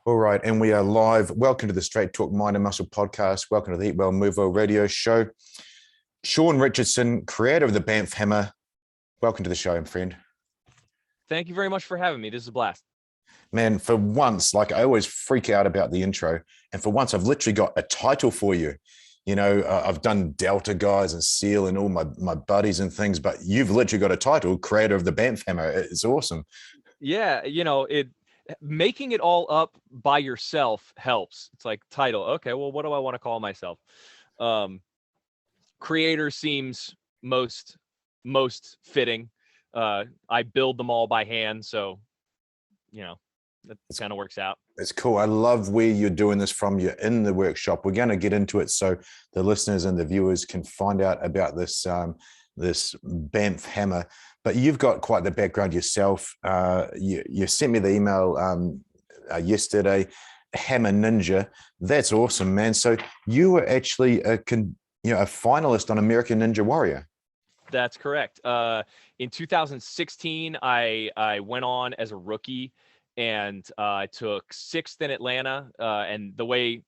All right, and we are live. Welcome to the Straight Talk Mind and Muscle podcast. Welcome to the Eat Well, Move Well radio show. Shawn RIchardson, creator of the Bamf Hammer. Welcome to the show, my friend. Thank you very much for having me. This is a blast. Man, for once, like I always freak out about the intro, and for once I've literally got a title for you. You know, I've done Delta guys and SEAL and all my buddies and things, but you've literally got a title, creator of the Bamf Hammer. It's awesome. Yeah, making it all up by yourself helps. It's like title. Okay, well, what do I want to call myself? Creator seems most fitting. I build them all by hand, so that kind of works out. It's cool. I love where you're doing this from. You're in the workshop. We're going to get into it so the listeners and the viewers can find out about this this Bamf Hammer. But you've got quite the background yourself. You sent me the email yesterday, Hammer Ninja. That's awesome, man. So you were actually a finalist on American Ninja Warrior. That's correct. In 2016, I went on as a rookie, and I took 6th in Atlanta. And the way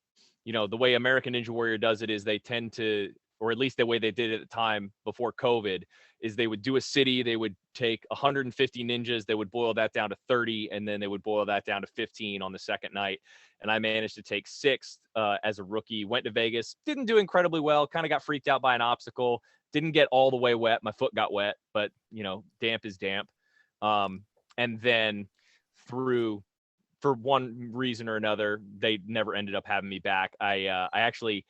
American Ninja Warrior does it is they tend to, or at least the way they did it at the time before COVID, is they would do a city, they would take 150 ninjas, they would boil that down to 30, and then they would boil that down to 15 on the second night. And I managed to take 6th as a rookie, went to Vegas, didn't do incredibly well, kind of got freaked out by an obstacle, didn't get all the way wet, my foot got wet, but damp is damp. And then for one reason or another, they never ended up having me back. I actually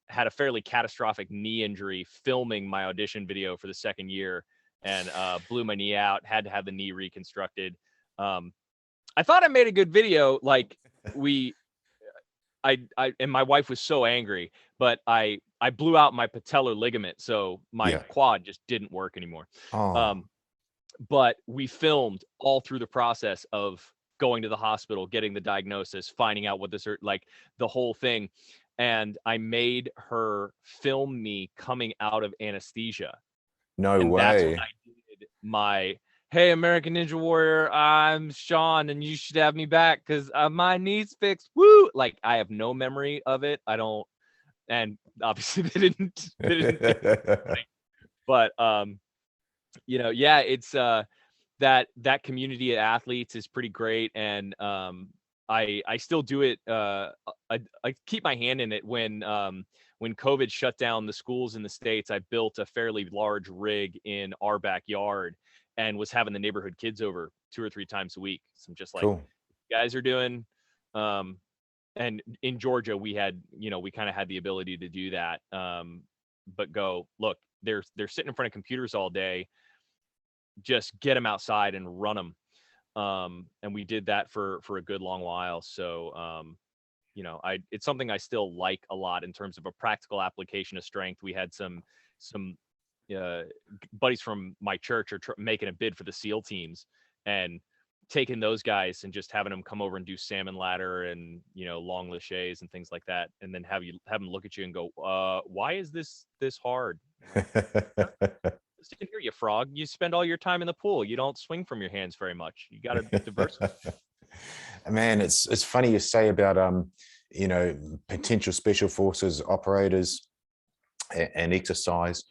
had a fairly catastrophic knee injury filming my audition video for the second year, and blew my knee out, had to have the knee reconstructed. I thought I made a good video. Like I and my wife was so angry, but I blew out my patellar ligament, so my quad just didn't work anymore. But we filmed all through the process of going to the hospital, getting the diagnosis, finding out what the whole thing. And I made her film me coming out of anesthesia. No and way. That's when I did my, hey, American Ninja Warrior, I'm Shawn, and you should have me back because my knee's fixed. Woo! Like, I have no memory of it. I don't, and obviously they didn't but it's that community of athletes is pretty great. And I still do it. I keep my hand in it. When COVID shut down the schools in the States, I built a fairly large rig in our backyard and was having the neighborhood kids over 2 or 3 times a week. So I'm just like, cool. You guys are doing, and in Georgia, we had, we kind of had the ability to do that. But go, look, they're sitting in front of computers all day. Just get them outside and run them. And we did that for a good long while. So, it's something I still like a lot in terms of a practical application of strength. We had some buddies from my church are making a bid for the SEAL teams, and taking those guys and just having them come over and do salmon ladder and, long laches and things like that. And then have them look at you and go, why is this hard? Here, you frog. You spend all your time in the pool. You don't swing from your hands very much. You got to diversify. Man, it's funny you say about potential special forces operators and exercise.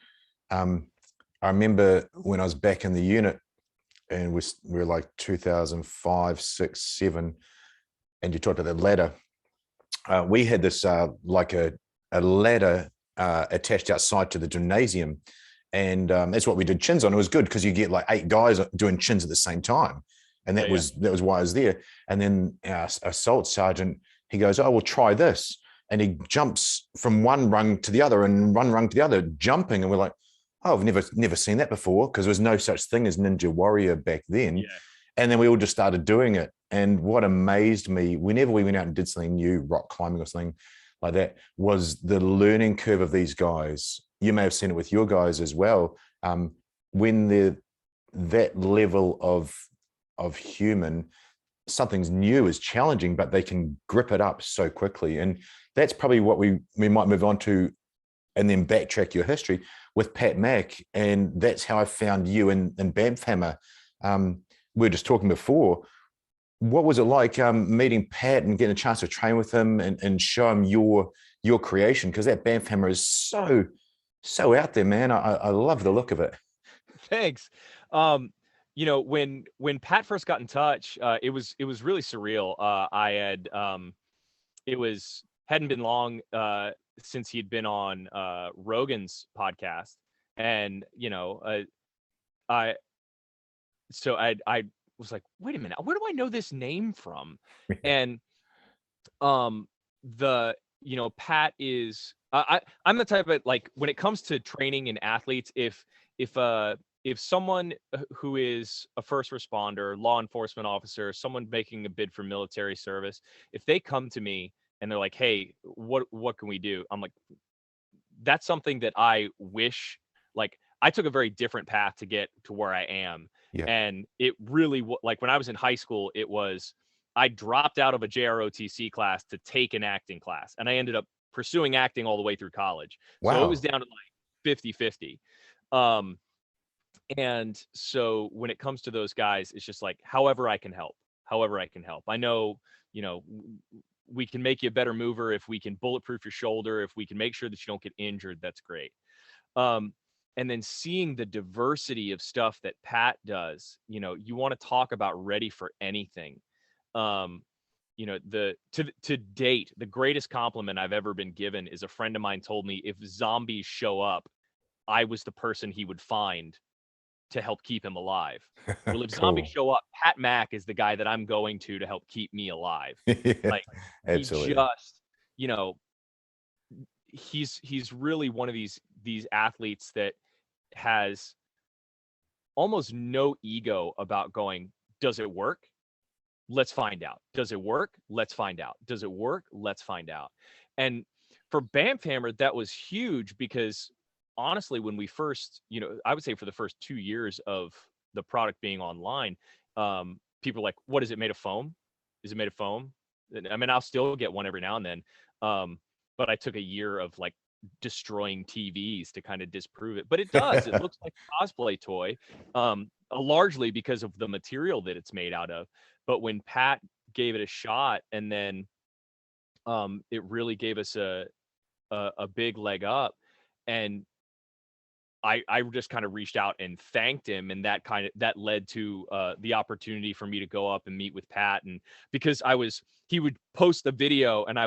I remember when I was back in the unit, and we were like 2005, 6, 7, and you talked about the ladder. We had this like a ladder attached outside to the gymnasium. And that's what we did chins on. It was good because you get like 8 guys doing chins at the same time. And that was why I was there. And then our assault sergeant, he goes, oh, well, try this. And he jumps from one rung to the other and one rung to the other, jumping. And we're like, oh, I've never seen that before, because there was no such thing as Ninja Warrior back then. Yeah. And then we all just started doing it. And what amazed me, whenever we went out and did something new, rock climbing or something like that, was the learning curve of these guys. You may have seen it with your guys as well. When they're that level of human, something's new is challenging, but they can grip it up so quickly. And that's probably what we might move on to, and then backtrack your history with Pat Mack. And that's how I found you in Bamf Hammer. We were just talking before. what was it like meeting Pat and getting a chance to train with him and show him your creation? Because that Bamf Hammer is so out there, man. I love the look of it. Thanks. You know, when Pat first got in touch, it was really surreal. I had it was hadn't been long since he'd been on Rogan's podcast, and you know, I so I was like, wait a minute, where do I know this name from? And the you know, Pat is I'm the type of, like, when it comes to training and athletes, if someone who is a first responder, law enforcement officer, someone making a bid for military service, if they come to me and they're like, hey, what can we do? I'm like, that's something that I wish, like, I took a very different path to get to where I am. Yeah. And it really, like, when I was in high school, it was, I dropped out of a JROTC class to take an acting class. And I ended up pursuing acting all the way through college. So it was Wow. down to like 50-50. And so when it comes to those guys, it's just like, however I can help, however I can help. I know, you know, we can make you a better mover. If we can bulletproof your shoulder, if we can make sure that you don't get injured, that's great. And then seeing the diversity of stuff that Pat does, you know, you want to talk about ready for anything. You know, to date, the greatest compliment I've ever been given is a friend of mine told me if zombies show up, I was the person he would find to help keep him alive. Well, if zombies Cool. show up, Pat Mack is the guy that I'm going to help keep me alive. Yeah, Like, he absolutely. just, you know, he's really one of these athletes that has almost no ego about going, does it work? Let's find out. Does it work? Let's find out. Does it work? Let's find out. And for Bamf Hammer, that was huge because honestly, when we first, you know, I would say for the first 2 years of the product being online, people were like, what is it made of foam? Is it made of foam? I mean, I'll still get one every now and then. But I took a year of like destroying TVs to kind of disprove it. But it does. It looks like a cosplay toy, largely because of the material that it's made out of. But when Pat gave it a shot, and then it really gave us a big leg up, and I just kind of reached out and thanked him, and that led to the opportunity for me to go up and meet with Pat. And because he would post the video, and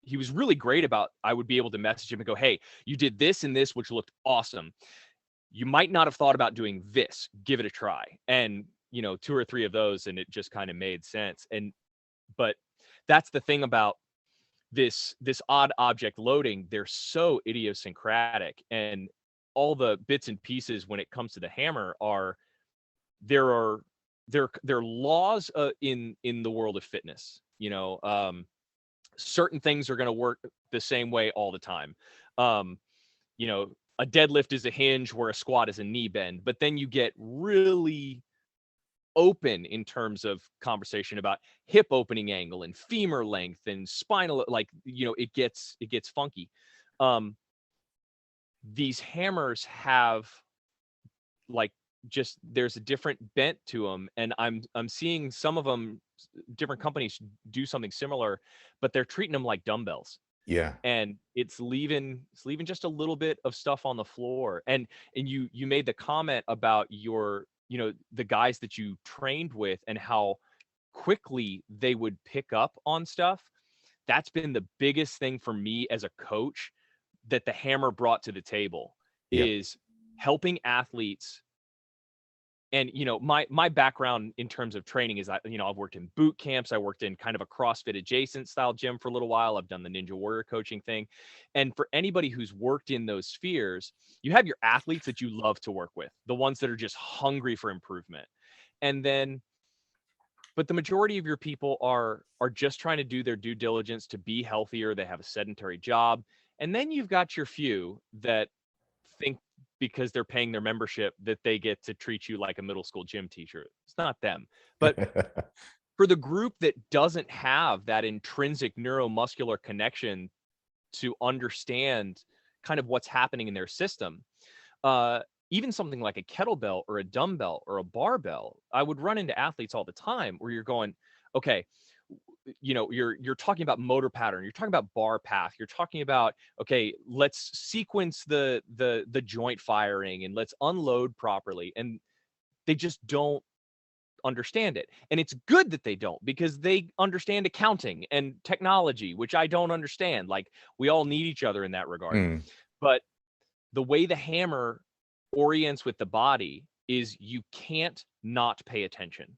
he was really great about, I would be able to message him and go, hey, you did this and this, which looked awesome. You might not have thought about doing this. Give it a try. And, you know, 2 or 3 of those, and it just kind of made sense. But that's the thing about this odd object loading. They're so idiosyncratic, and all the bits and pieces when it comes to the hammer there are laws in the world of fitness. You know, certain things are going to work the same way all the time. You know, a deadlift is a hinge where a squat is a knee bend, but then you get really open in terms of conversation about hip opening angle and femur length and spinal, like, you know, it gets funky. These hammers have, like, just, there's a different bent to them, and I'm seeing some of them, different companies do something similar, but they're treating them like dumbbells, Yeah. and it's leaving just a little bit of stuff on the floor. And you made the comment about your, you know, the guys that you trained with and how quickly they would pick up on stuff. That's been the biggest thing for me as a coach that the hammer brought to the table, Yeah. is helping athletes. And, you know, my background in terms of training is, you know, I've worked in boot camps. I worked in kind of a CrossFit adjacent style gym for a little while. I've done the Ninja Warrior coaching thing. And for anybody who's worked in those spheres, you have your athletes that you love to work with, the ones that are just hungry for improvement. And then, but the majority of your people are just trying to do their due diligence to be healthier. They have a sedentary job. And then you've got your few that think because they're paying their membership that they get to treat you like a middle school gym teacher. It's not them. But for the group that doesn't have that intrinsic neuromuscular connection to understand kind of what's happening in their system, even something like a kettlebell or a dumbbell or a barbell, I would run into athletes all the time where you're going, okay, you're talking about motor pattern, you're talking about bar path, you're talking about, okay, let's sequence the joint firing and let's unload properly. And they just don't understand it. And it's good that they don't, because they understand accounting and technology, which I don't understand. Like, we all need each other in that regard. But the way the hammer orients with the body is you can't not pay attention.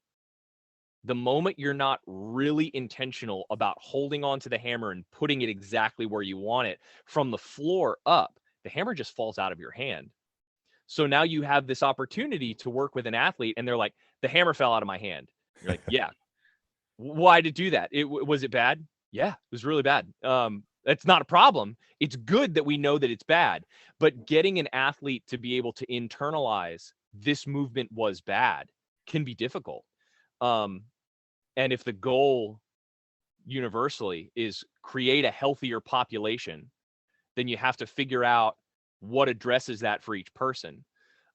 The moment you're not really intentional about holding on to the hammer and putting it exactly where you want it from the floor up, the hammer just falls out of your hand. So now you have this opportunity to work with an athlete and they're like, the hammer fell out of my hand. You're like, yeah. Why did it do that? Was it bad? Yeah, it was really bad. That's not a problem. It's good that we know that it's bad, but getting an athlete to be able to internalize this movement was bad can be difficult. And if the goal universally is create a healthier population, then you have to figure out what addresses that for each person.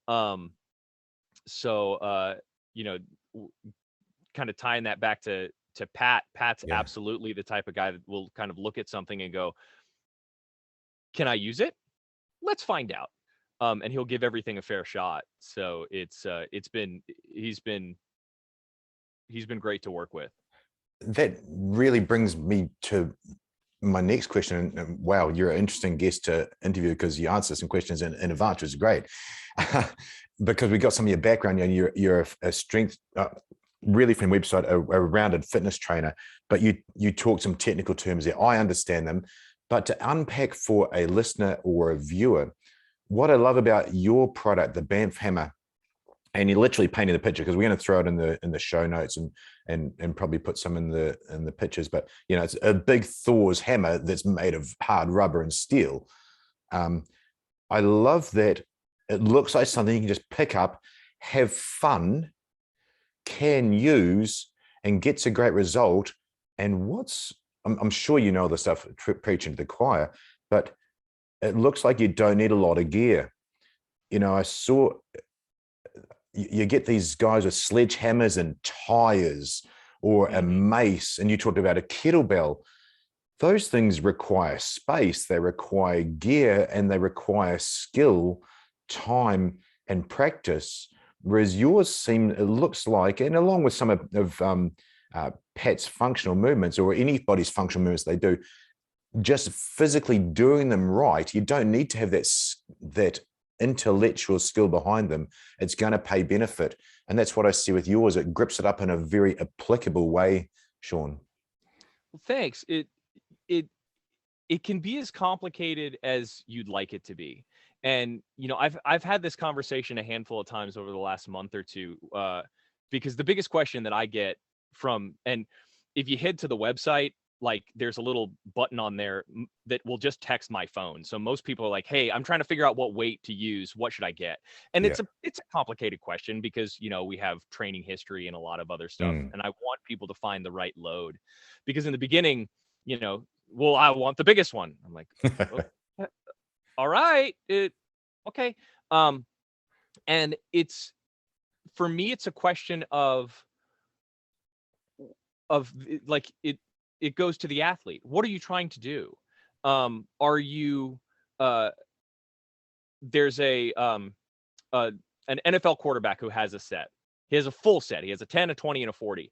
Kind of tying that back to Pat. Pat's absolutely the type of guy that will kind of look at something and go, can I use it? Let's find out. And he'll give everything a fair shot. So he's been great to work with. That really brings me to my next question. And wow, you're an interesting guest to interview because you answer some questions in advance, which is great. Because we got some of your background, you're a strength, really from website, a rounded fitness trainer, but you talk some technical terms there. I understand them, but to unpack for a listener or a viewer, what I love about your product, the Bamf Hammer, and you're literally painting the picture, because we're going to throw it in the show notes and probably put some in the pictures. But it's a big Thor's hammer that's made of hard rubber and steel. I love that it looks like something you can just pick up, have fun, can use, and gets a great result. And I'm sure you know the stuff preaching to the choir, but it looks like you don't need a lot of gear. I saw you get these guys with sledgehammers and tires, or a mace, and you talked about a kettlebell. Those things require space, they require gear, and they require skill, time, and practice. Whereas yours it looks like, and along with some of Pat's functional movements, or anybody's functional movements they do, just physically doing them right, you don't need to have that intellectual skill behind them. It's going to pay benefit. And that's what I see with yours. It grips it up in a very applicable way, Shawn. Well, thanks. It can be as complicated as you'd like it to be. And, I've had this conversation a handful of times over the last month or two, because the biggest question that I get and if you head to the website, like, there's a little button on there that will just text my phone. So most people are like, hey, I'm trying to figure out what weight to use. What should I get? And it's a complicated question because, we have training history and a lot of other stuff. And I want people to find the right load, because in the beginning, well, I want the biggest one. I'm like, okay, all right. Okay. And for me, it's a question of like, it goes to the athlete. What are you trying to do? Are you there's an NFL quarterback who has a set. He has a full set. He has a 10, a 20, and a 40.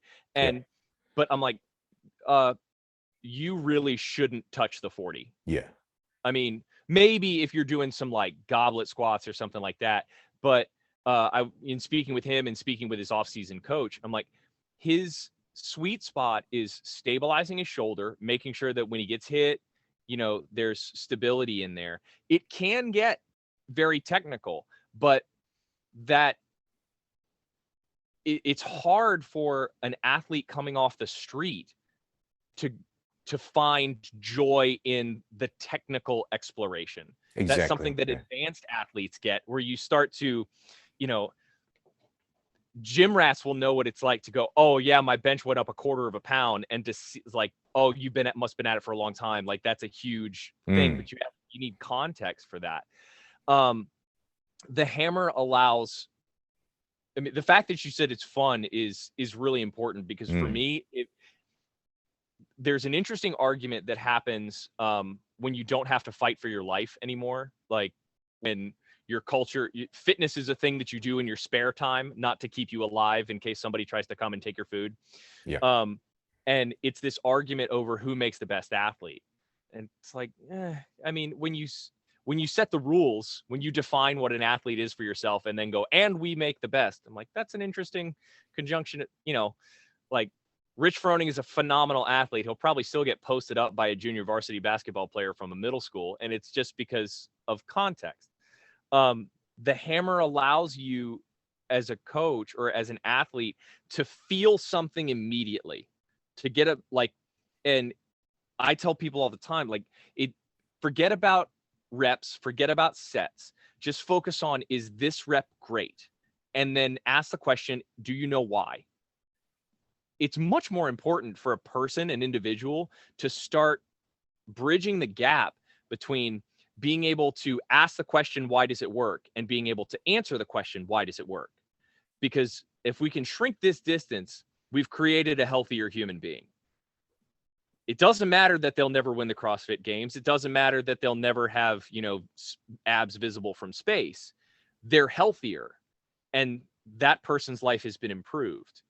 But I'm like, you really shouldn't touch the 40. Yeah. I mean, maybe if you're doing some like goblet squats or something like that. But in speaking with him and speaking with his off-season coach, I'm like, his sweet spot is stabilizing his shoulder, making sure that when he gets hit, there's stability in there. It can get very technical, but it's hard for an athlete coming off the street to find joy in the technical exploration. Exactly. That's something that advanced athletes get, where you start to, gym rats will know what it's like to go, oh yeah, my bench went up a quarter of a pound, and to see, like, oh, must have been at it for a long time. Like, that's a huge thing, but you need context for that. the hammer allows, I mean, the fact that you said it's fun is really important, because for me, there's an interesting argument that happens when you don't have to fight for your life anymore. Like when your culture, fitness is a thing that you do in your spare time, not to keep you alive in case somebody tries to come and take your food. Yeah. And it's this argument over who makes the best athlete. And it's like, I mean, when you set the rules, when you define what an athlete is for yourself and then go, and we make the best, I'm like, that's an interesting conjunction. You know, like Rich Froning is a phenomenal athlete. He'll probably still get posted up by a junior varsity basketball player from a middle school. And it's just because of context. The hammer allows you as a coach or as an athlete to feel something immediately, to get a, like, and I tell people all the time, like, forget about reps, forget about sets, just focus on, is this rep great? And then ask the question, do you know why? It's much more important for a person, an individual, to start bridging the gap between being able to ask the question, why does it work? And being able to answer the question, why does it work? Because if we can shrink this distance, we've created a healthier human being. It doesn't matter that they'll never win the CrossFit Games. It doesn't matter that they'll never have, you know, abs visible from space. They're healthier, and that person's life has been improved.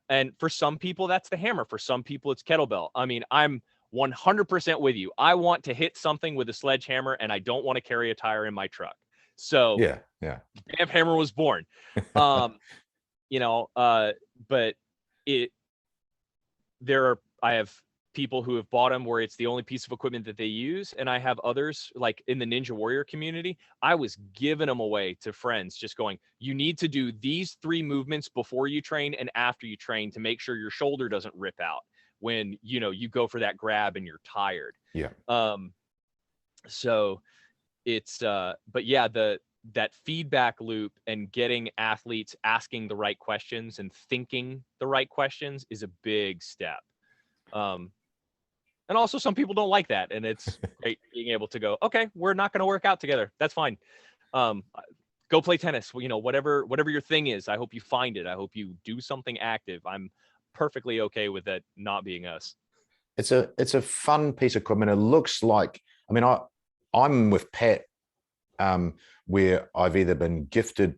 And for some people, that's the hammer. For some people, it's kettlebell. I mean, I'm 100% with you. I want to hit something with a sledgehammer, and I don't want to carry a tire in my truck. So Yeah. Bamf Hammer was born. You know, but I have people who have bought them where it's the only piece of equipment that they use. And I have others, like in the Ninja Warrior community, I was giving them away to friends, just going, you need to do these 3 movements before you train and after you train to make sure your shoulder doesn't rip out when, you know, you go for that grab and you're tired. Yeah. So it's, but yeah, that feedback loop and getting athletes asking the right questions and thinking the right questions is a big step. And also some people don't like that. And it's great being able to go, okay, we're not going to work out together. That's fine. Go play tennis. You know, whatever your thing is, I hope you find it. I hope you do something active. I'm perfectly okay with that not being us. It's a fun piece of equipment. It looks like, I mean, I'm with Pat, where I've either been gifted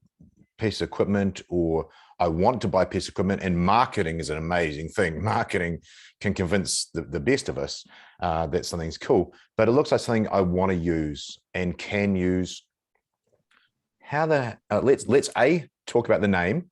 piece of equipment or I want to buy a piece of equipment, and marketing is an amazing thing. Marketing can convince the best of us that something's cool, but it looks like something I want to use and can use. How let's A, talk about the name,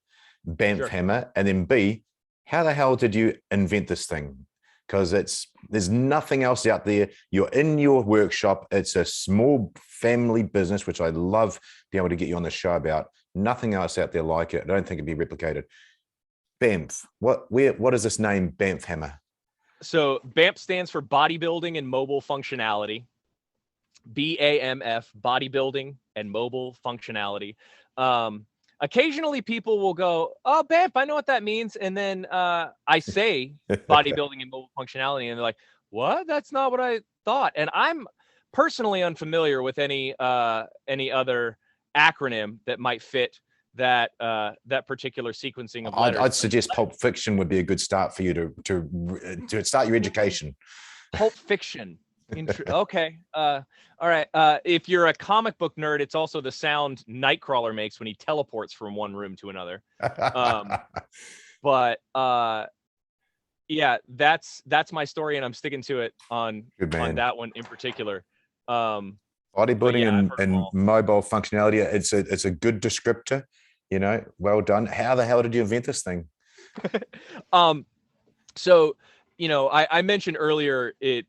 Bamf Hammer, and then B, how the hell did you invent this thing? Because there's nothing else out there. You're in your workshop. It's a small family business, which I love being able to get you on the show about. Nothing else out there like it. I don't think it'd be replicated. Bamf. What is this name, Bamf Hammer? So Bamf stands for bodybuilding and mobile functionality. BAMF, bodybuilding and mobile functionality. Occasionally people will go, oh, Bamf, I know what that means. And then I say bodybuilding and mobile functionality, and they're like, what? That's not what I thought. And I'm personally unfamiliar with any other acronym that might fit that particular sequencing of letters. I'd suggest Pulp Fiction would be a good start for you to start your education. Pulp Fiction. Okay. All right. If you're a comic book nerd, it's also the sound Nightcrawler makes when he teleports from one room to another. But yeah, that's my story, and I'm sticking to it on that one in particular. Bodybuilding and mobile functionality. It's a good descriptor. You know, well done. How the hell did you invent this thing? So, you know, I mentioned earlier it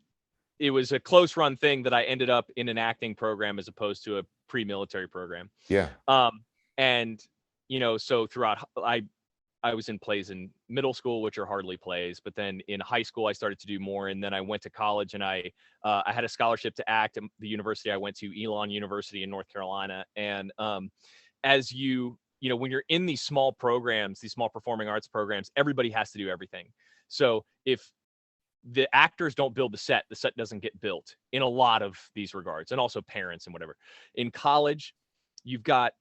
was a close run thing that I ended up in an acting program as opposed to a pre-military program. Yeah. And, you know, so throughout, I was in plays in middle school, which are hardly plays, but then in high school, I started to do more. And then I went to college, and I had a scholarship to act at the university I went to, Elon University in North Carolina. And as you know, when you're in these small programs, these small performing arts programs, everybody has to do everything. So if the actors don't build the set doesn't get built in a lot of these regards, and also parents and whatever. In college, you've got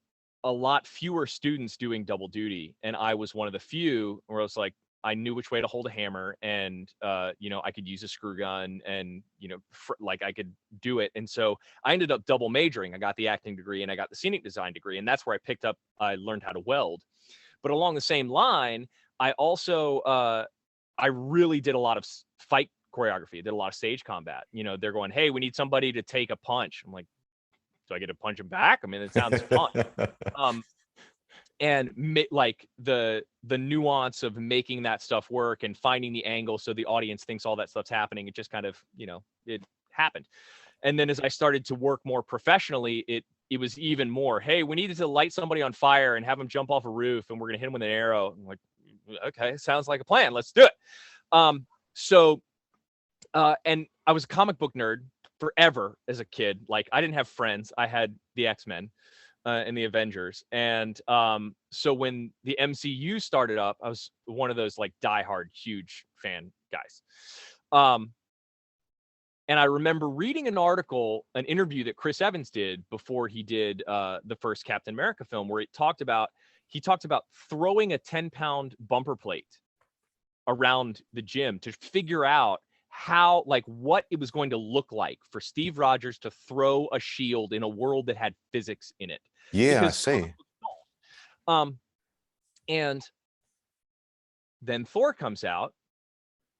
a lot fewer students doing double duty, and I was one of the few where I was like, I knew which way to hold a hammer, and you know, I could use a screw gun, and you know, like I could do it. And so I ended up double majoring. I got the acting degree and I got the scenic design degree, and that's where I learned how to weld. But along the same line, I also I really did a lot of fight choreography. I did a lot of stage combat. You know, they're going, hey, we need somebody to take a punch. I'm like, do I get to punch him back? I mean, it sounds fun. And like the nuance of making that stuff work and finding the angle so the audience thinks all that stuff's happening, it just kind of, you know, it happened. And then as I started to work more professionally, it was even more, hey, we needed to light somebody on fire and have them jump off a roof, and we're gonna hit them with an arrow. I'm like, okay, sounds like a plan, let's do it. And I was a comic book nerd forever as a kid. Like, I didn't have friends, I had the X-Men and the Avengers. And so when the MCU started up, I was one of those like diehard huge fan guys. And I remember reading an article, an interview that Chris Evans did before he did the first Captain America film, where he talked about throwing a 10-pound bumper plate around the gym to figure out how, like, what it was going to look like for Steve Rogers to throw a shield in a world that had physics in it. Yeah, I see. And then Thor comes out,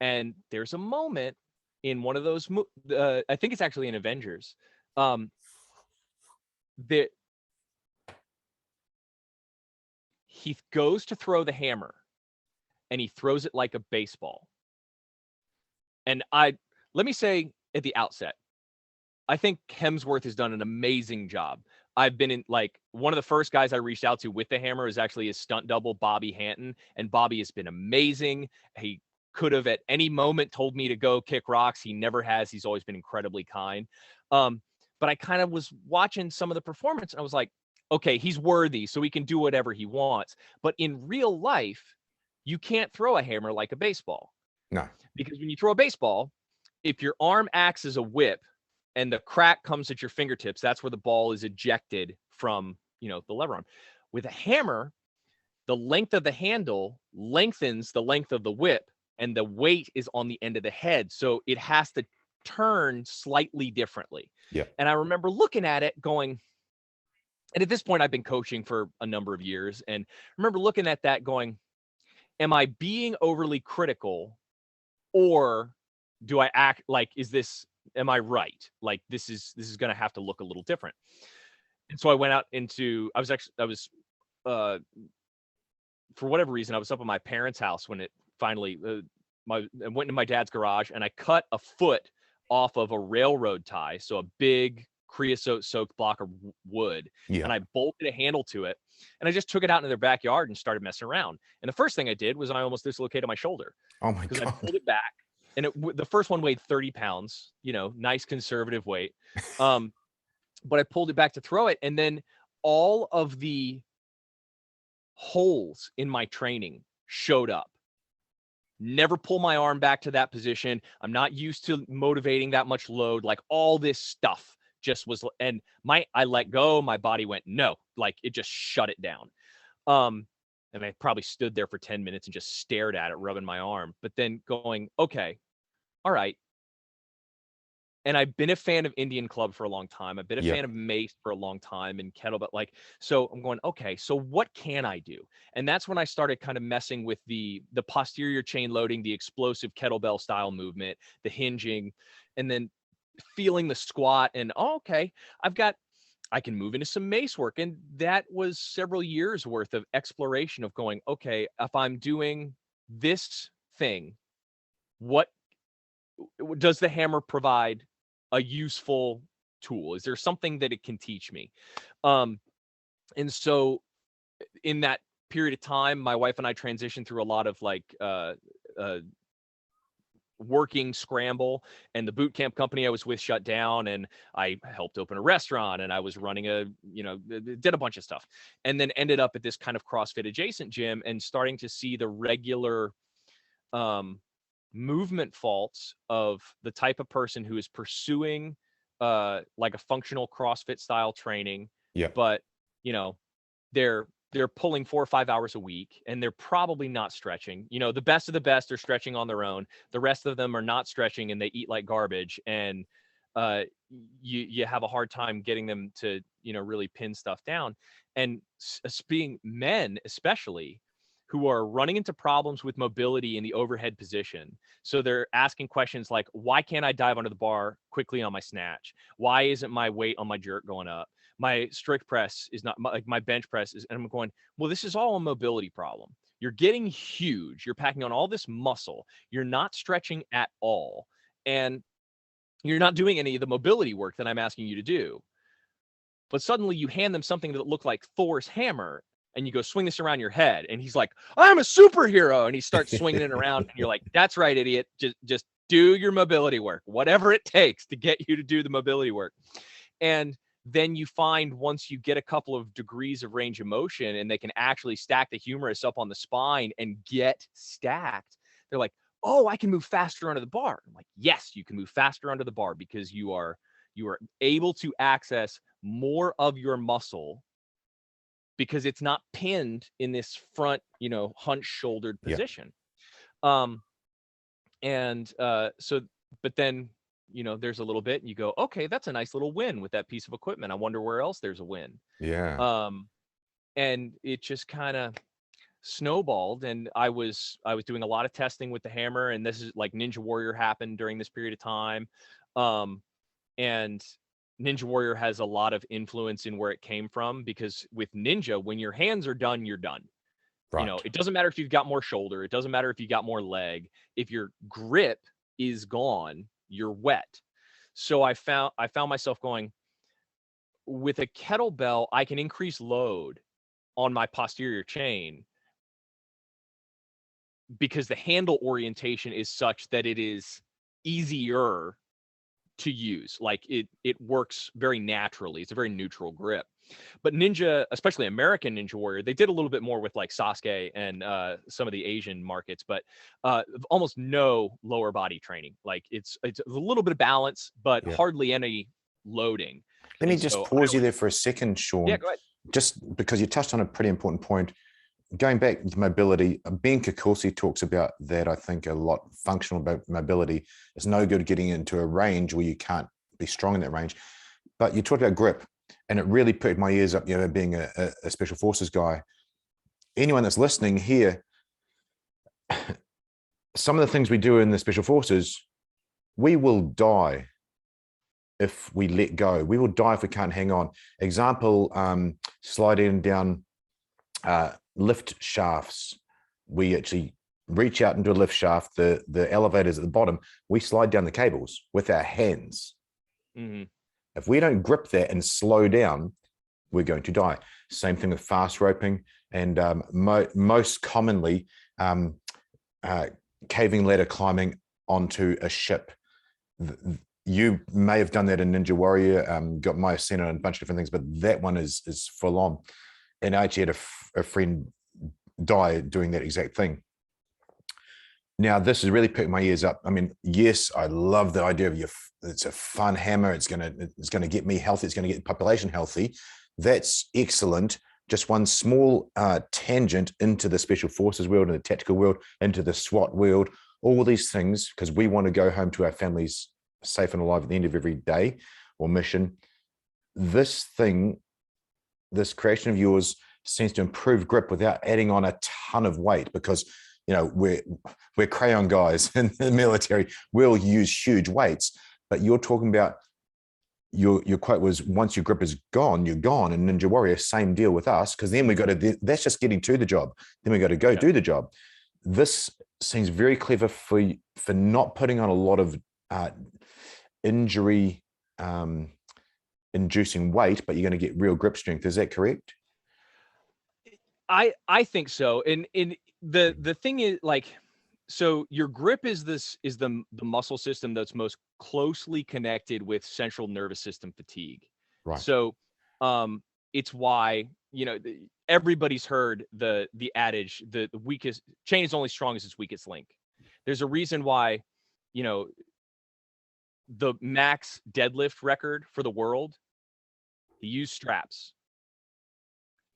and there's a moment in one of those, I think it's actually in Avengers, that he goes to throw the hammer, and he throws it like a baseball. And let me say at the outset, I think Hemsworth has done an amazing job. I've been in, like, one of the first guys I reached out to with the hammer is actually his stunt double, Bobby Hanton. And Bobby has been amazing. He could have at any moment told me to go kick rocks. He never has. He's always been incredibly kind. But I kind of was watching some of the performance, and I was like, okay, he's worthy, so he can do whatever he wants. But in real life, you can't throw a hammer like a baseball. No. Because when you throw a baseball, if your arm acts as a whip and the crack comes at your fingertips, that's where the ball is ejected from, you know, the lever arm. With a hammer, the length of the handle lengthens the length of the whip, and the weight is on the end of the head. So it has to turn slightly differently. Yeah. And I remember looking at it going, and at this point I've been coaching for a number of years, and I remember looking at that going, am I being overly critical, or do I act like, am I right? Like, this is going to have to look a little different. And so I went out into, for whatever reason, I was up at my parents' house when it finally, I went into my dad's garage, and I cut a foot off of a railroad tie. So a big creosote soaked block of wood. Yeah. And I bolted a handle to it, and I just took it out into their backyard and started messing around. And the first thing I did was I almost dislocated my shoulder. Oh my Because God. I pulled it back, and the first one weighed 30 pounds, you know, nice conservative weight. But I pulled it back to throw it, and then all of the holes in my training showed up. Never pull my arm back to that position. I'm not used to motivating that much load. Like, all this stuff just was, and I let go, my body went, no, like, it just shut it down. And I probably stood there for 10 minutes and just stared at it, rubbing my arm, but then going, okay, all right. And I've been a fan of Indian Club for a long time. I've been a fan of Mace for a long time, and Kettlebell. Like, so I'm going, okay, so what can I do? And that's when I started kind of messing with the posterior chain loading, the explosive kettlebell style movement, the hinging, and then feeling the squat, and okay, I can move into some mace work. And that was several years worth of exploration of going, okay, if I'm doing this thing, what does the hammer provide a useful tool? Is there something that it can teach me? And so in that period of time, my wife and I transitioned through a lot of like working scramble, and the boot camp company I was with shut down, and I helped open a restaurant, and I was running did a bunch of stuff, and then ended up at this kind of CrossFit adjacent gym and starting to see the regular movement faults of the type of person who is pursuing like a functional CrossFit style training, but, you know, they're pulling 4 or 5 hours a week, and they're probably not stretching. You know, the best of the best are stretching on their own. The rest of them are not stretching, and they eat like garbage. And you have a hard time getting them to, you know, really pin stuff down. And being men, especially, who are running into problems with mobility in the overhead position. So they're asking questions like, why can't I dive under the bar quickly on my snatch? Why isn't my weight on my jerk going up? My strict press is not like my bench press is, and I'm going, well, this is all a mobility problem. You're getting huge. You're packing on all this muscle. You're not stretching at all. And you're not doing any of the mobility work that I'm asking you to do. But suddenly you hand them something that looked like Thor's hammer, and you go, swing this around your head. And he's like, I'm a superhero. And he starts swinging it around. And you're like, that's right, idiot. Just do your mobility work, whatever it takes to get you to do the mobility work. And then you find, once you get a couple of degrees of range of motion and they can actually stack the humerus up on the spine and get stacked, they're like, oh, I can move faster under the bar. I'm like, yes, you can move faster under the bar because you are able to access more of your muscle because it's not pinned in this front, you know, hunch shouldered position. Yeah. So, but then, you know, there's a little bit and you go, okay, that's a nice little win with that piece of equipment. I wonder where else there's a win. Yeah. And it just kind of snowballed. And I was doing a lot of testing with the hammer, and this is like Ninja Warrior happened during this period of time. And Ninja Warrior has a lot of influence in where it came from, because with Ninja, when your hands are done, you're done. Right. You know, it doesn't matter if you've got more shoulder. It doesn't matter if you got more leg. If your grip is gone, you're wet. So I found myself going, with a kettlebell, I can increase load on my posterior chain because the handle orientation is such that it is easier to use. Like it works very naturally. It's a very neutral grip. But Ninja, especially American Ninja Warrior, they did a little bit more with like Sasuke and some of the Asian markets, but almost no lower body training. Like it's a little bit of balance, but hardly any loading. Let me just pause you there for a second, Shawn. Yeah, go ahead. Just because you touched on a pretty important point. Going back to mobility, Ben Kikuchi talks about that, I think, a lot. Functional mobility. It's no good getting into a range where you can't be strong in that range. But you talked about grip, and it really perked my ears up, you know, being a special forces guy. Anyone that's listening here, some of the things we do in the special forces, we will die if we let go. We will die if we can't hang on. Example, sliding down lift shafts. We actually reach out into a lift shaft, the elevators at the bottom, we slide down the cables with our hands. Mm-hmm. If we don't grip that and slow down, we're going to die. Same thing with fast roping, and most commonly caving ladder climbing onto a ship. You may have done that in Ninja Warrior, got myocena and a bunch of different things, but that one is full on. And I actually had a friend die doing that exact thing. Now, this has really picked my ears up. I mean, yes, I love the idea of it's a fun hammer. It's gonna get me healthy. It's gonna get the population healthy. That's excellent. Just one small tangent into the special forces world and the tactical world, into the SWAT world, all these things, because we want to go home to our families safe and alive at the end of every day or mission. This creation of yours seems to improve grip without adding on a ton of weight, because, you know, we're crayon guys in the military. We'll use huge weights, but you're talking about, your quote was, once your grip is gone, you're gone. And Ninja Warrior, same deal with us, because then we got to, that's just getting to the job. Then we got to go do the job. This seems very clever for not putting on a lot of injury inducing weight, but you're going to get real grip strength. Is that correct? I think so. And the thing is, like, so your grip is the muscle system that's most closely connected with central nervous system fatigue. Right. So it's why, you know, everybody's heard the adage, the weakest chain is only strong as its weakest link. There's a reason why, you know, the max deadlift record for the world, he used straps.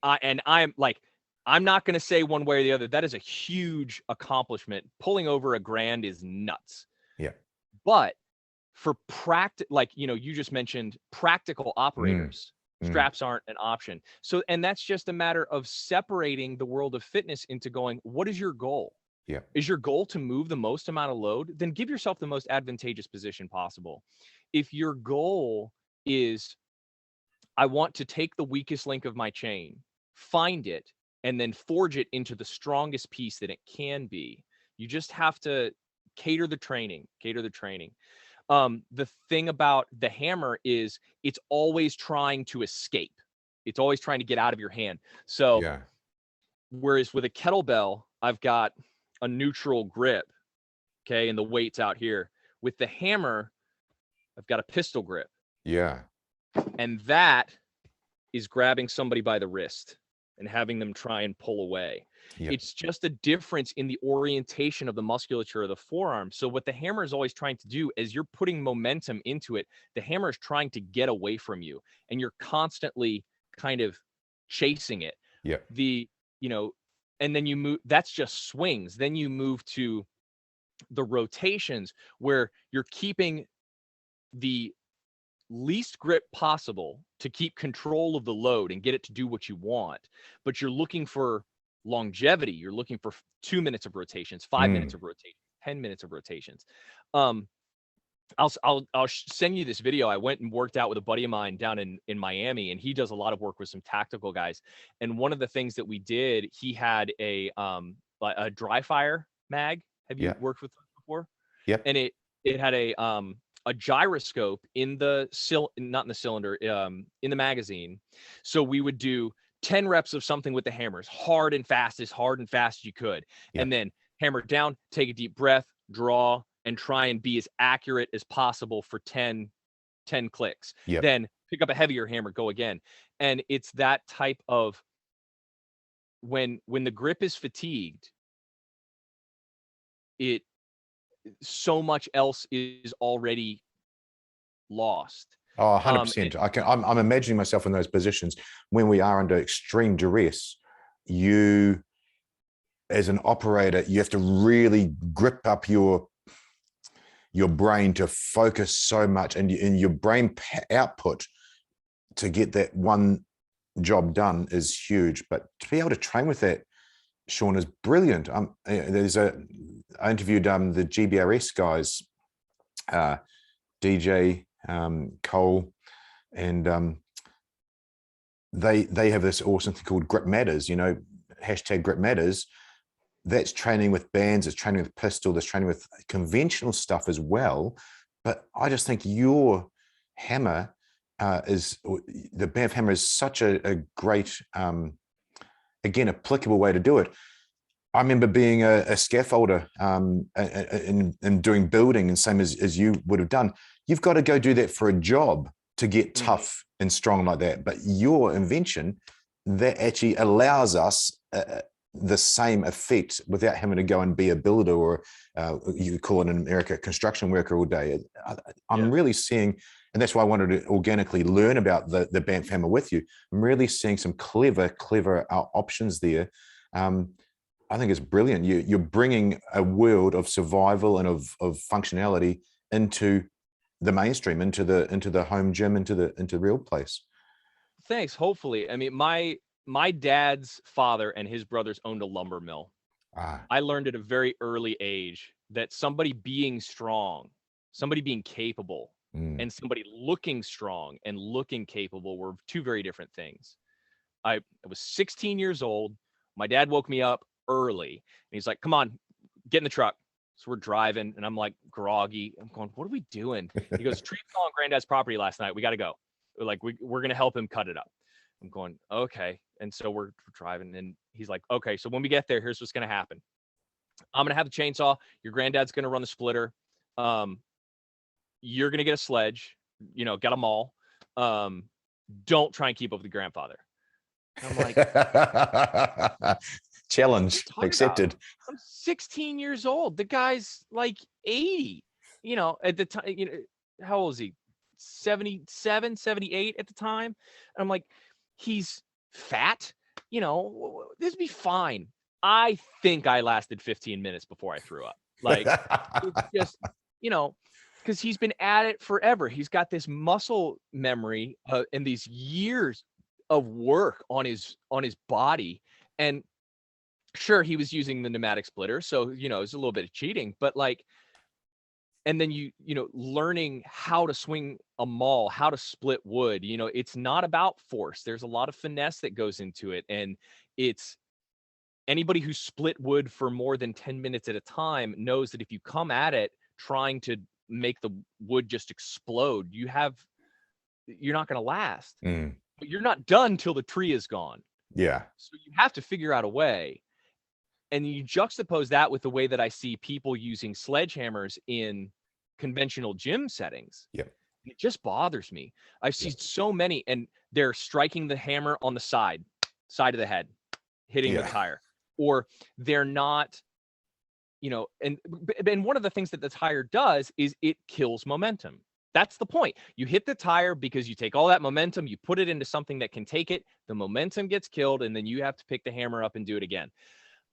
I'm not going to say one way or the other. That is a huge accomplishment. Pulling over $1,000 is nuts. Yeah. But for like, you know, you just mentioned practical operators, straps aren't an option. So, and that's just a matter of separating the world of fitness into going, what is your goal? Yeah. Is your goal to move the most amount of load? Then give yourself the most advantageous position possible. If your goal is, I want to take the weakest link of my chain, find it, and then forge it into the strongest piece that it can be. You just have to cater the training. The thing about the hammer is it's always trying to escape. It's always trying to get out of your hand. So Yeah. whereas with a kettlebell, I've got a neutral grip, okay, and the weight's out here. With the hammer, I've got a pistol grip. Yeah. And that is grabbing somebody by the wrist and having them try and pull away. Yep. It's just a difference in the orientation of the musculature of the forearm. So what the hammer is always trying to do is you're putting momentum into it. The hammer is trying to get away from you, and you're constantly kind of chasing it. Yeah. And then you move, that's just swings. Then you move to the rotations where you're keeping the least grip possible to keep control of the load and get it to do what you want. But you're looking for longevity. You're looking for 2 minutes of rotations, 5 minutes of rotations, 10 minutes of rotations. I'll send you this video. I went and worked out with a buddy of mine down in Miami, and he does a lot of work with some tactical guys. And one of the things that we did, he had a dry fire mag. Have you worked with that before? Yep. And it had a gyroscope in the not in the cylinder, in the magazine. So we would do 10 reps of something with the hammer as hard and fast as you could. Yep. And then hammer down, take a deep breath, draw, and try and be as accurate as possible for 10 clicks. Yep. Then pick up a heavier hammer, go again. And it's that type of, when the grip is fatigued, so much else is already lost. Oh, 100%. I'm imagining myself in those positions when we are under extreme duress. You, as an operator, you have to really grip up your brain to focus so much, and your brain output to get that one job done is huge. But to be able to train with that, Shawn, is brilliant. I interviewed the GBRS guys, DJ, Cole, and they have this awesome thing called Grip Matters, hashtag Grip Matters. That's training with bands, it's training with pistol, it's training with conventional stuff as well. But I just think your hammer the Bamf Hammer is such a great, again, applicable way to do it. I remember being a scaffolder and doing building, and same as you would have done. You've got to go do that for a job to get tough and strong like that. But your invention, that actually allows us the same effect without having to go and be a builder, or you call it in America, construction worker all day. I'm really seeing, and that's why I wanted to organically learn about the Bamf Hammer with you. I'm really seeing some clever options there. I think it's brilliant. You're bringing a world of survival and of functionality into the mainstream, into the home gym, into the real place. Thanks. Hopefully. I mean, my dad's father and his brothers owned a lumber mill. I learned at a very early age that somebody being strong, somebody being capable, and somebody looking strong and looking capable were two very different things. I was 16 years old. My dad woke me up early, and he's like, "Come on, get in the truck." So we're driving, and I'm like groggy. I'm going, "What are we doing?" He goes, "Tree fell on Granddad's property last night. We got to go. We're going to help him cut it up." I'm going, "Okay." And so we're driving, and he's like, "Okay, so when we get there, here's what's going to happen. I'm going to have the chainsaw. Your granddad's going to run the splitter. You're going to get a sledge, get them all. Don't try and keep up with the grandfather." And I'm like, challenge accepted. About? I'm 16 years old. The guy's like 80, at the time, how old is he? 77, 78 at the time. And I'm like, he's fat. you know, this would be fine. I think I lasted 15 minutes before I threw up. Like, it's just, you know, because he's been at it forever. He's got this muscle memory and these years of work on his body. And sure, he was using the pneumatic splitter, so you know, it's a little bit of cheating, but like, and then you know, learning how to swing a maul, how to split wood, you know, it's not about force. There's a lot of finesse that goes into it. And it's anybody who split wood for more than 10 minutes at a time knows that if you come at it trying to make the wood just explode, you're not going to last. But you're not done till the tree is gone. Yeah. So you have to figure out a way. And you juxtapose that with the way that I see people using sledgehammers in conventional gym settings. Yep. It just bothers me. I've seen so many, and they're striking the hammer on the side of the head, hitting the tire, or they're not, you know, and one of the things that the tire does is it kills momentum. That's the point. You hit the tire because you take all that momentum, you put it into something that can take it, the momentum gets killed, and then you have to pick the hammer up and do it again.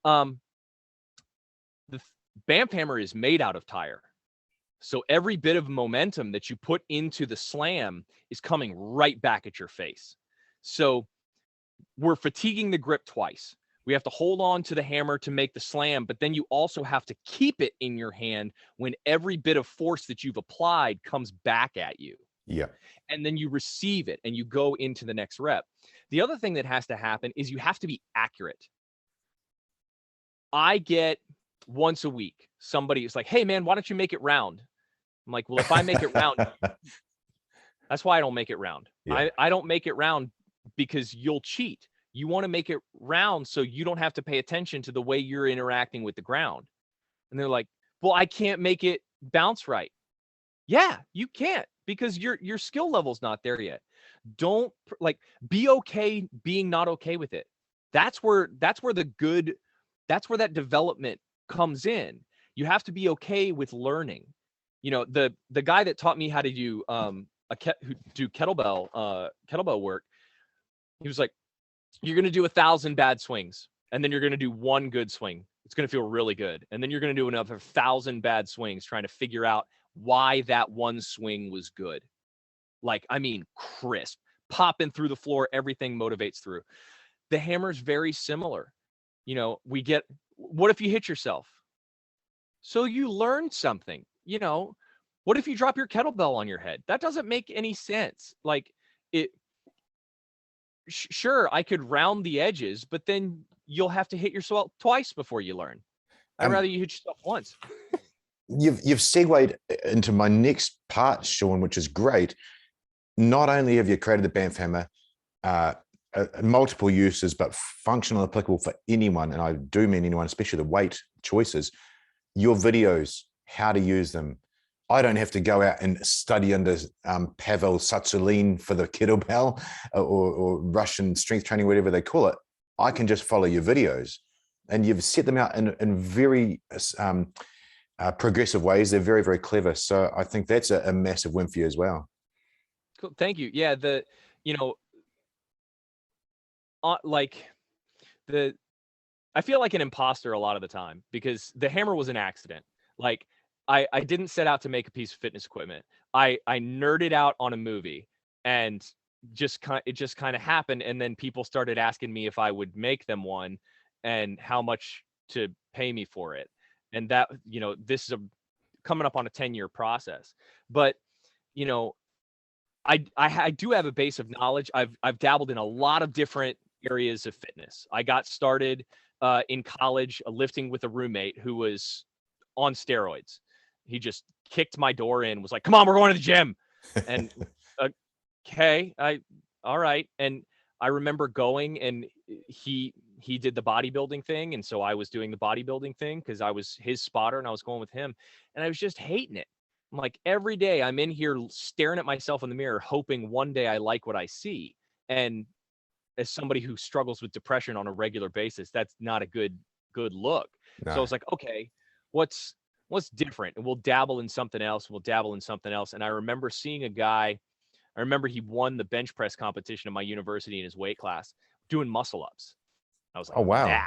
The Bamf Hammer is made out of tire. So every bit of momentum that you put into the slam is coming right back at your face. So we're fatiguing the grip twice. We have to hold on to the hammer to make the slam, but then you also have to keep it in your hand when every bit of force that you've applied comes back at you. Yeah. And then you receive it and you go into the next rep. The other thing that has to happen is you have to be accurate. I get once a week, somebody is like, hey man, why don't you make it round? I'm like, well, if I make it round, that's why I don't make it round. Yeah. I don't make it round because you'll cheat. You want to make it round so you don't have to pay attention to the way you're interacting with the ground. And they're like, well, I can't make it bounce right. Yeah, you can't, because your skill level's not there yet. Don't be okay being not okay with it. That's where that development comes in. You have to be okay with learning. You know, the guy that taught me how to do kettlebell work, he was like, you're going to do 1,000 bad swings, and then you're going to do one good swing. It's going to feel really good. And then you're going to do another 1,000 bad swings trying to figure out why that one swing was good. Like, I mean, crisp, popping through the floor, everything motivates through. The hammer's very similar. You know, what if you hit yourself? So you learned something. You know, what if you drop your kettlebell on your head? That doesn't make any sense. Like, sure, I could round the edges, but then you'll have to hit yourself twice before you learn. I'd rather you hit yourself once. You've segued into my next part, Shawn, which is great. Not only have you created the Bamf Hammer, multiple uses, but functional, applicable for anyone, and I do mean anyone, especially the weight choices. Your videos, how to use them. I don't have to go out and study under Pavel Tsatsouline for the kettlebell or Russian strength training, whatever they call it. I can just follow your videos, and you've set them out in very progressive ways. They're very, very clever. So I think that's a massive win for you as well. Cool. Thank you. Yeah. I feel like an imposter a lot of the time because the hammer was an accident. Like, I didn't set out to make a piece of fitness equipment. I nerded out on a movie, and it just kind of happened. And then people started asking me if I would make them one and how much to pay me for it. And that, you know, this is coming up on a 10-year process, but you know, I do have a base of knowledge. I've dabbled in a lot of different areas of fitness. I got started in college lifting with a roommate who was on steroids. He just kicked my door in, was like, come on, we're going to the gym. And okay, all right. And I remember going, and he did the bodybuilding thing. And so I was doing the bodybuilding thing because I was his spotter and I was going with him, and I was just hating it. I'm like, every day I'm in here staring at myself in the mirror, hoping one day I like what I see. And as somebody who struggles with depression on a regular basis, that's not a good look. No. So I was like, okay, what's different? And we'll dabble in something else. And I remember seeing a guy, he won the bench press competition at my university in his weight class doing muscle ups. I was like, Oh, wow.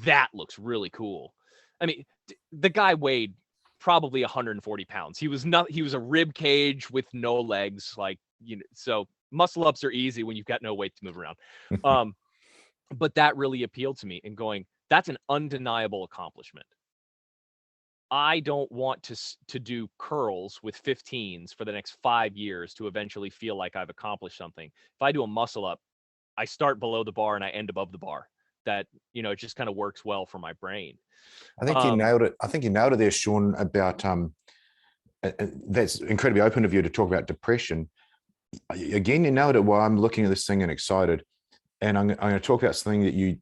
that looks really cool. I mean, the guy weighed probably 140 pounds. He was a rib cage with no legs. Like, so muscle ups are easy when you've got no weight to move around. But that really appealed to me, and going, that's an undeniable accomplishment. I don't want to do curls with 15s for the next 5 years to eventually feel like I've accomplished something. If I do a muscle up, I start below the bar and I end above the bar. That, it just kind of works well for my brain. I think you nailed it. I think you nailed it there, Shawn, about that's incredibly open of you to talk about depression. Again, you nailed it while I'm looking at this thing and excited. And I'm going to talk about something that you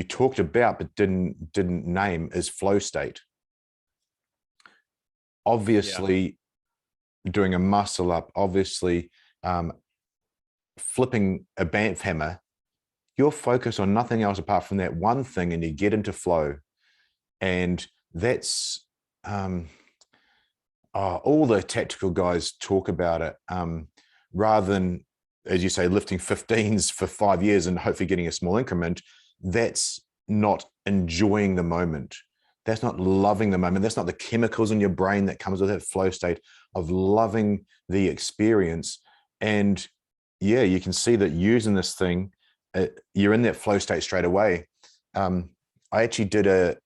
talked about but didn't name, is flow state. Obviously, doing a muscle up, obviously flipping a Bamf Hammer, you're focused on nothing else apart from that one thing, and you get into flow. And that's all the tactical guys talk about it, rather than, as you say, lifting 15s for 5 years and hopefully getting a small increment. That's not enjoying the moment. That's not loving the moment. That's not the chemicals in your brain that comes with that flow state of loving the experience. And yeah, you can see that using this thing, you're in that flow state straight away. I actually did a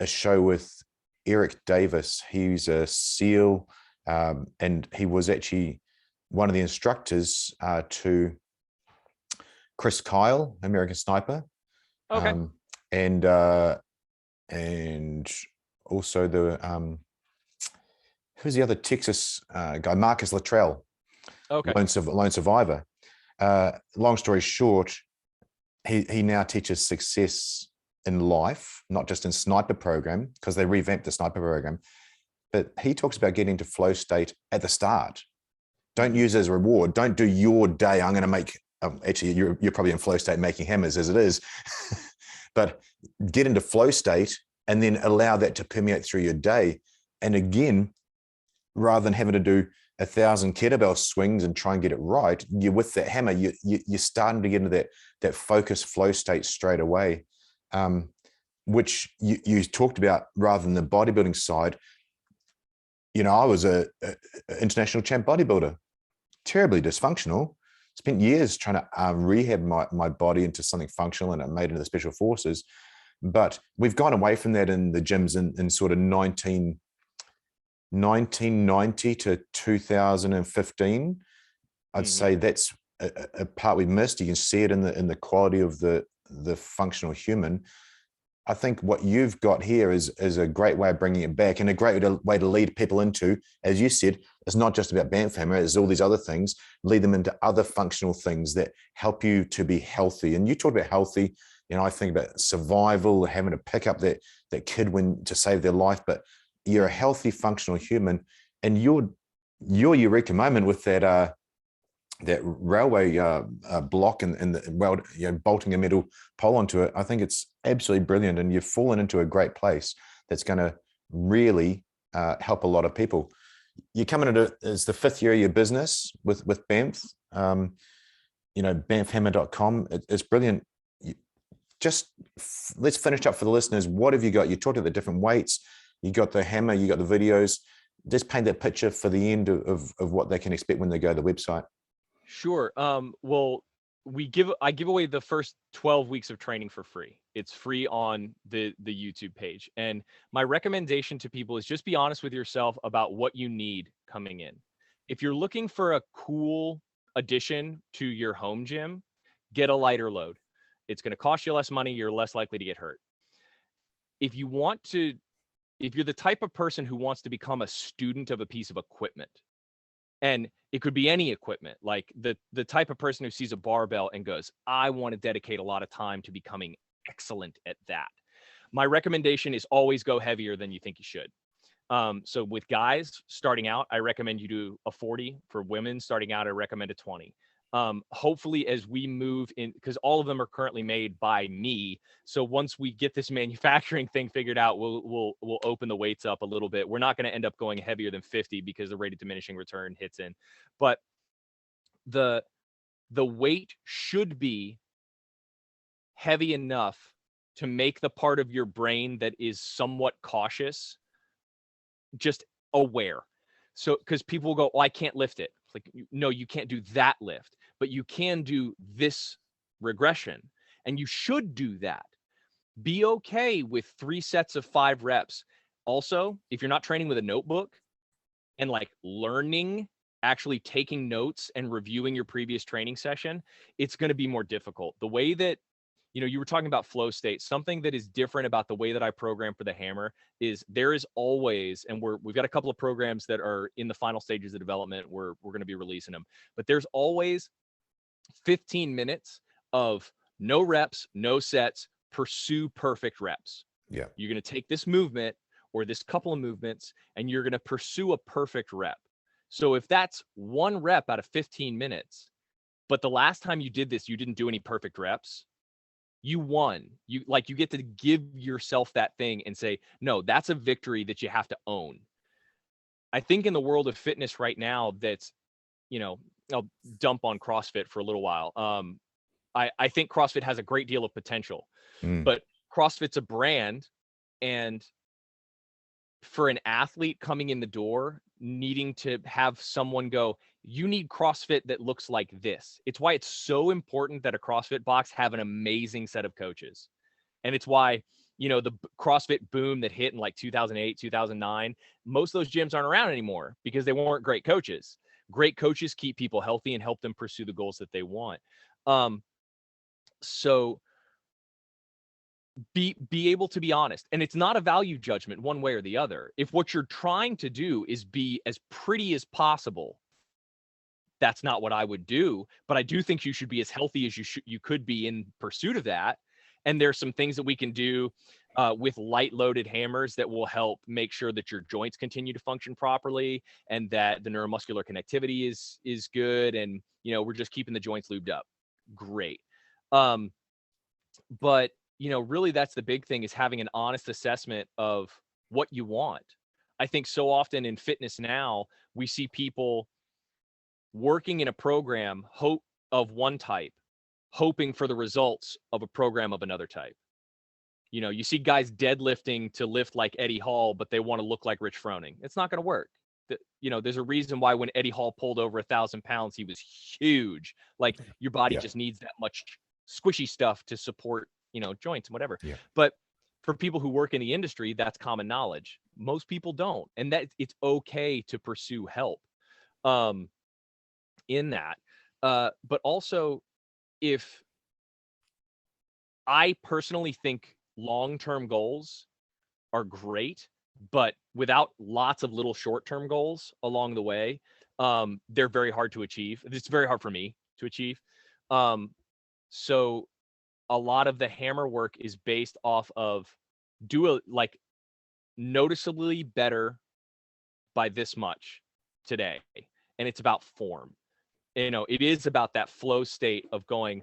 show with Eric Davis. He's a SEAL, and he was actually one of the instructors to Chris Kyle, American Sniper. Okay. And also the who's the other Texas guy, Marcus Luttrell, Okay. lone survivor. Long story short, he now teaches success in life, not just in sniper program, because they revamped the sniper program. But he talks about getting to flow state at the start. Don't use it as a reward. Don't do your day. I'm going to make. Actually, you're probably in flow state making hammers as it is, but get into flow state and then allow that to permeate through your day. And again, rather than having to do 1,000 kettlebell swings and try and get it right, you're with that hammer. You're starting to get into that focused flow state straight away, which you talked about rather than the bodybuilding side. I was a international champ bodybuilder, terribly dysfunctional. Spent years trying to rehab my body into something functional, and it made it into the special forces. But we've gone away from that in the gyms in sort of 1990 to 2015. I'd say that's a part we missed. You can see it in the quality of the functional human. I think what you've got here is a great way of bringing it back, and a great way to lead people into, as you said, it's not just about Bamf Hammer, it's all these other things, lead them into other functional things that help you to be healthy. And you talked about healthy, I think about survival, having to pick up that kid to save their life, but you're a healthy, functional human, and your Eureka moment with that railway block and the bolting a metal pole onto it, I think it's absolutely brilliant, and you've fallen into a great place that's going to really help a lot of people. You're coming into, it's the 5th year of your business with Bamf, bamfhammer.com. It's brilliant. Let's finish up for the listeners. What have you got? You talked about the different weights. You got the hammer, you got the videos. Just paint that picture for the end of what they can expect when they go to the website. Sure. Well, I give away the first 12 weeks of training for free. It's free on the YouTube page. And my recommendation to people is just be honest with yourself about what you need coming in. If you're looking for a cool addition to your home gym, get a lighter load. It's going to cost you less money. You're less likely to get hurt. If you're the type of person who wants to become a student of a piece of equipment, and it could be any equipment, like the type of person who sees a barbell and goes, I want to dedicate a lot of time to becoming excellent at that. My recommendation is always go heavier than you think you should. So with guys starting out, I recommend you do a 40. For women starting out, I recommend a 20. Hopefully as we move in, because all of them are currently made by me. So once we get this manufacturing thing figured out, we'll open the weights up a little bit. We're not going to end up going heavier than 50 because the rate of diminishing return hits in. But the weight should be heavy enough to make the part of your brain that is somewhat cautious just aware. So, because people will go, oh, I can't lift it. It's like, no, you can't do that lift, but you can do this regression, and you should do that. Be okay with 3 sets of 5 reps. Also, if you're not training with a notebook and like learning, actually taking notes and reviewing your previous training session, it's going to be more difficult. The way that, you were talking about flow state. Something that is different about the way that I program for the hammer is there is always, and we've got a couple of programs that are in the final stages of development. We're going to be releasing them, but there's always 15 minutes of no reps, no sets, pursue perfect reps. Yeah. You're going to take this movement or this couple of movements and you're going to pursue a perfect rep. So if that's 1 rep out of 15 minutes, but the last time you did this, you didn't do any perfect reps, you won. You get to give yourself that thing and say, no, that's a victory that you have to own. I think in the world of fitness right now, that's, I'll dump on CrossFit for a little while. I think CrossFit has a great deal of potential, but CrossFit's a brand, and for an athlete coming in the door, needing to have someone go, you need CrossFit that looks like this. It's why it's so important that a CrossFit box have an amazing set of coaches. And it's why, the CrossFit boom that hit in like 2008, 2009, most of those gyms aren't around anymore because they weren't great coaches. Great coaches keep people healthy and help them pursue the goals that they want. So be able to be honest. And it's not a value judgment one way or the other. If what you're trying to do is be as pretty as possible, that's not what I would do. But I do think you should be as healthy as you could be in pursuit of that. And there's some things that we can do with light loaded hammers that will help make sure that your joints continue to function properly and that the neuromuscular connectivity is good. And, we're just keeping the joints lubed up. Great. But, really that's the big thing, is having an honest assessment of what you want. I think so often in fitness now, we see people working in a program of one type, hoping for the results of a program of another type. You see guys deadlifting to lift like Eddie Hall, but they want to look like Rich Froning. It's not going to work. There's a reason why when Eddie Hall pulled over 1,000 pounds, he was huge. Like, your body just needs that much squishy stuff to support, joints and whatever. Yeah. But for people who work in the industry, that's common knowledge. Most people don't. And that it's okay to pursue help in that. But also, if I personally think long-term goals are great, but without lots of little short-term goals along the way, they're very hard to achieve. It's very hard for me to achieve. So a lot of the hammer work is based off of noticeably better by this much today. And it's about form. It is about that flow state of going.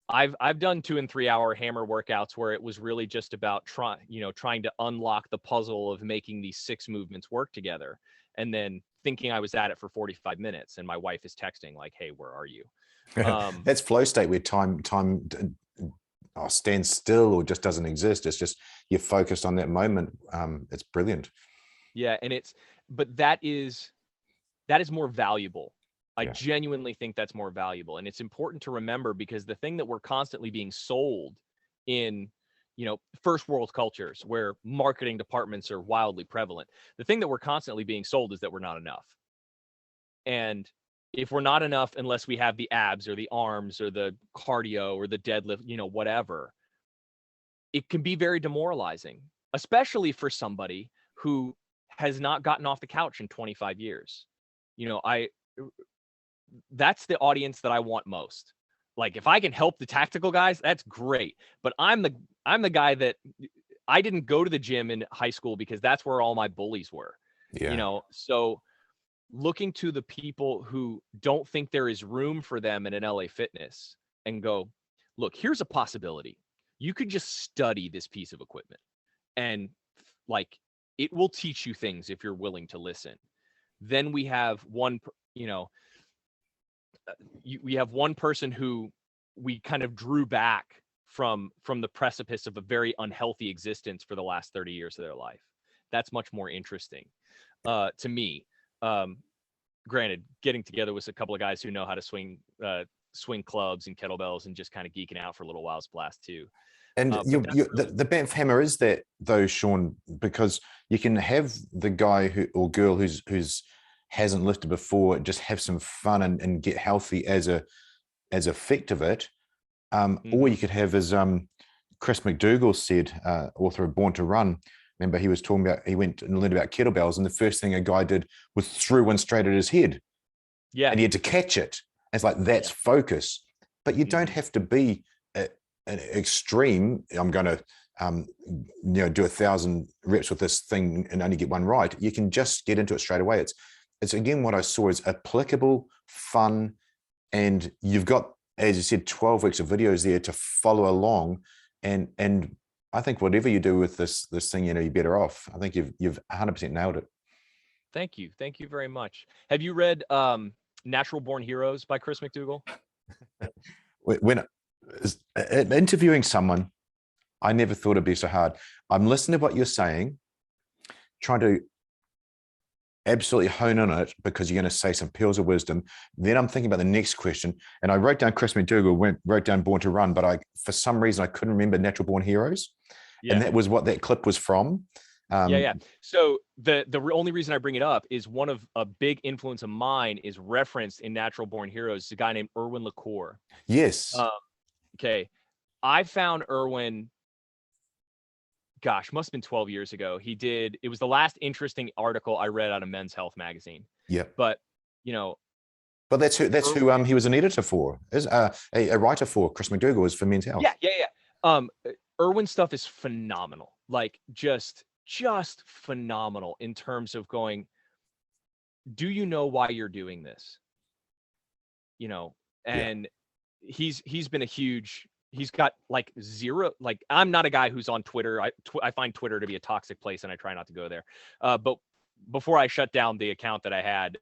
I've done 2 and 3 hour hammer workouts where it was really just about trying to unlock the puzzle of making these 6 movements work together, and then thinking I was at it for 45 minutes, and my wife is texting like, "Hey, where are you?" That's flow state where time stands still or just doesn't exist. It's just you're focused on that moment. It's brilliant. Yeah, and but that is more valuable. I genuinely think that's more valuable. And it's important to remember, because the thing that we're constantly being sold in, first world cultures where marketing departments are wildly prevalent, the thing that we're constantly being sold is that we're not enough. And if we're not enough, unless we have the abs or the arms or the cardio or the deadlift, whatever, it can be very demoralizing, especially for somebody who has not gotten off the couch in 25 years. That's the audience that I want most. Like, if I can help the tactical guys, that's great. But I'm the guy that I didn't go to the gym in high school because that's where all my bullies were. Yeah. So looking to the people who don't think there is room for them in an LA Fitness and go, look, here's a possibility. You could just study this piece of equipment, and it will teach you things if you're willing to listen. Then we have we have one person who we kind of drew back from the precipice of a very unhealthy existence for the last 30 years of their life. That's much more interesting to me. Granted, getting together with a couple of guys who know how to swing clubs and kettlebells and just kind of geeking out for a little while is blast too. And the Bamf Hammer is that though, Shawn, because you can have the guy or girl who's hasn't lifted before just have some fun and get healthy as effect of it. Or you could have, as Chris McDougall said, author of Born to Run. Remember, he was talking about, he went and learned about kettlebells, and the first thing a guy did was threw one straight at his head. Yeah. And he had to catch it. It's like, that's focus. But you don't have to be an extreme. I'm going to, do 1,000 reps with this thing and only get one right. You can just get into it straight away. It's again, what I saw is applicable, fun, and you've got, as you said, 12 weeks of videos there to follow along. And I think whatever you do with this thing, you're better off. I think you've 100% nailed it. Thank you very much. Have you read Natural Born Heroes by Chris McDougall? When interviewing someone, I never thought it'd be so hard. I'm listening to what you're saying, trying to absolutely hone in it because you're going to say some pearls of wisdom. Then I'm thinking about the next question, and I wrote down Chris McDougall, wrote down Born to Run, but for some reason I couldn't remember Natural Born Heroes, and that was what that clip was from. So the only reason I bring it up is one of a big influence of mine is referenced in Natural Born Heroes, a guy named Erwin Lecorre. Yes. Okay. I found Erwin, gosh, must have been 12 years ago. It was the last interesting article I read out of Men's Health magazine. Yeah. But, But that's who he was an editor for, a writer for. Chris McDougall was for Men's Health. Yeah. Erwin's stuff is phenomenal. Like just phenomenal in terms of going, do you know why you're doing this? And he's been he's got like zero, like I'm not a guy who's on Twitter. I find Twitter to be a toxic place and I try not to go there. But before I shut down the account that I had,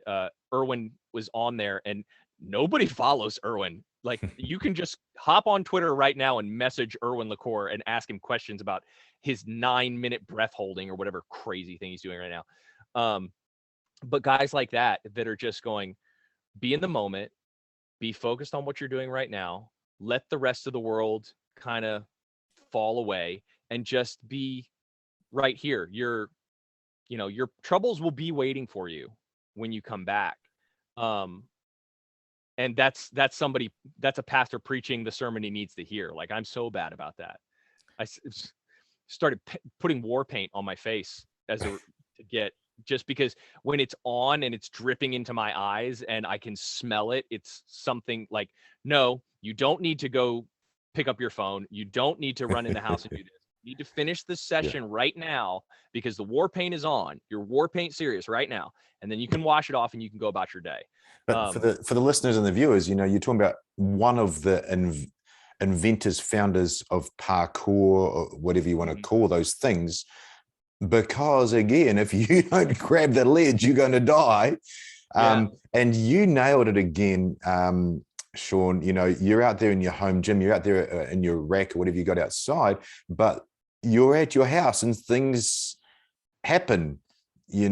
Erwin was on there and nobody follows Erwin. Like you can just hop on Twitter right now and message Erwin Lecorre and ask him questions about his 9-minute breath holding or whatever crazy thing he's doing right now. But guys like that are just going, be in the moment, be focused on what you're doing right now, let the rest of the world kind of fall away and just be right here. Your troubles will be waiting for you when you come back. And that's a pastor preaching the sermon he needs to hear. Like, I'm so bad about that. I started putting war paint on my face just because when it's on and it's dripping into my eyes and I can smell it, it's something like, no, you don't need to go pick up your phone. You don't need to run in the house and do this. You need to finish this session right now because the war paint is on. You're war paint serious right now. And then you can wash it off and you can go about your day. But for the listeners and the viewers, you're talking about one of the inventors, founders of parkour, or whatever you want to call those things. Because again, if you don't grab the ledge, you're going to die. And you nailed it again, Shawn. You're out there in your home gym, you're out there in your rack or whatever you got outside, but you're at your house and things happen. You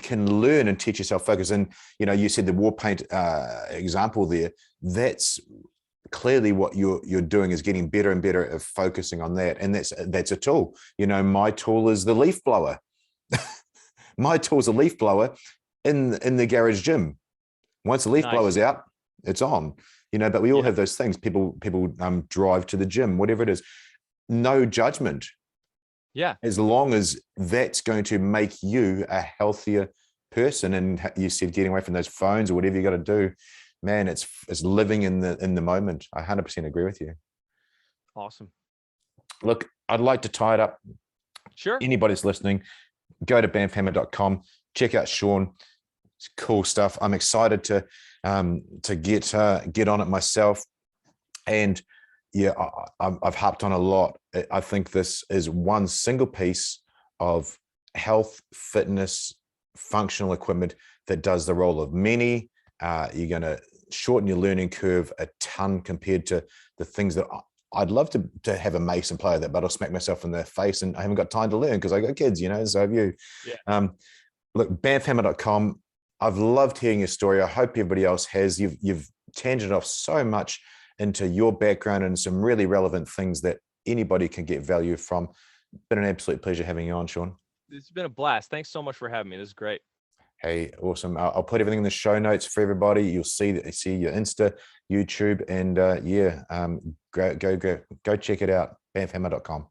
can learn and teach yourself focus. And you said the war paint example there. That's clearly what you're doing, is getting better and better at focusing on that. And that's a tool. My tool is the leaf blower. My tool is a leaf blower in the garage gym. Once the leaf blower's out, it's on. But we all have those things. People drive to the gym, whatever it is. No judgment. Yeah. As long as that's going to make you a healthier person. And you said getting away from those phones or whatever you got to do, man, it's living in the moment. I 100% agree with you. Awesome. Look, I'd like to tie it up. Sure. Anybody's listening, go to bamfhammer.com, check out Shawn. It's cool stuff. I'm excited to get on it myself. And I've harped on a lot. I think this is one single piece of health, fitness, functional equipment that does the role of many. You're going to shorten your learning curve a ton compared to the things that I'd love to have a mace and play with it, but I'll smack myself in the face and I haven't got time to learn because I got kids, you know, so have you. Yeah. Look, bamfhammer.com. I've loved hearing your story. I hope everybody else has. You've tangented off so much into your background and some really relevant things that anybody can get value from. Been an absolute pleasure having you on, Shawn. It's been a blast. Thanks so much for having me. This is great. Hey, awesome. I'll put everything in the show notes for everybody. You'll see your Insta, YouTube, and go check it out. Bamfhammer.com.